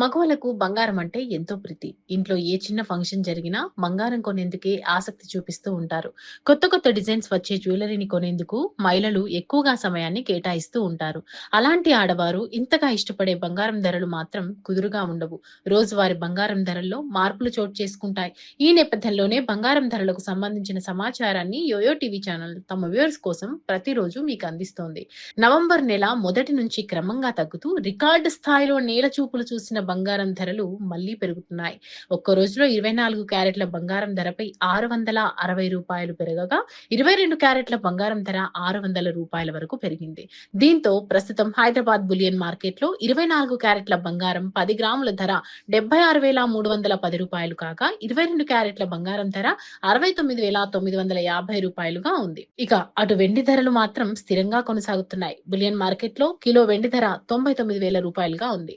మగవాళ్ళకు బంగారం అంటే ఎంతో ప్రీతి. ఇంట్లో ఏ చిన్న ఫంక్షన్ జరిగినా బంగారం కొనేందుకే ఆసక్తి చూపిస్తూ ఉంటారు. కొత్త కొత్త డిజైన్స్ వచ్చే జ్యువెలరీని కొనేందుకు మహిళలు ఎక్కువగా సమయాన్ని కేటాయిస్తూ ఉంటారు. అలాంటి ఆడవారు ఇంతగా ఇష్టపడే బంగారం ధరలు మాత్రం కుదురుగా ఉండవు. రోజువారీ బంగారం ధరల్లో మార్పులు చోటు చేసుకుంటాయి. ఈ నేపథ్యంలోనే బంగారం ధరలకు సంబంధించిన సమాచారాన్ని యోయో టీవీ ఛానల్ తమ వ్యూవర్స్ కోసం ప్రతిరోజు మీకు అందిస్తోంది. నవంబర్ నెల మొదటి నుంచి క్రమంగా తగ్గుతూ రికార్డు స్థాయిలో నేల చూపులు చూసిన బంగారం ధరలు మళ్లీ పెరుగుతున్నాయి. ఒక్క రోజులో 24 క్యారెట్ల బంగారం ధరపై రూ. 660 పెరగగా 22 క్యారెట్ల బంగారం ధర రూ. 600 వరకు పెరిగింది. దీంతో ప్రస్తుతం హైదరాబాద్ బులియన్ మార్కెట్లో 24 క్యారెట్ల బంగారం 10 గ్రాముల ధర రూ. 76,310 కాగా 22 క్యారెట్ల బంగారం ధర రూ. 69,950గా ఉంది. ఇక అటు వెండి ధరలు మాత్రం స్థిరంగా కొనసాగుతున్నాయి. బులియన్ మార్కెట్లో కిలో వెండి ధర రూ. 99,000గా ఉంది.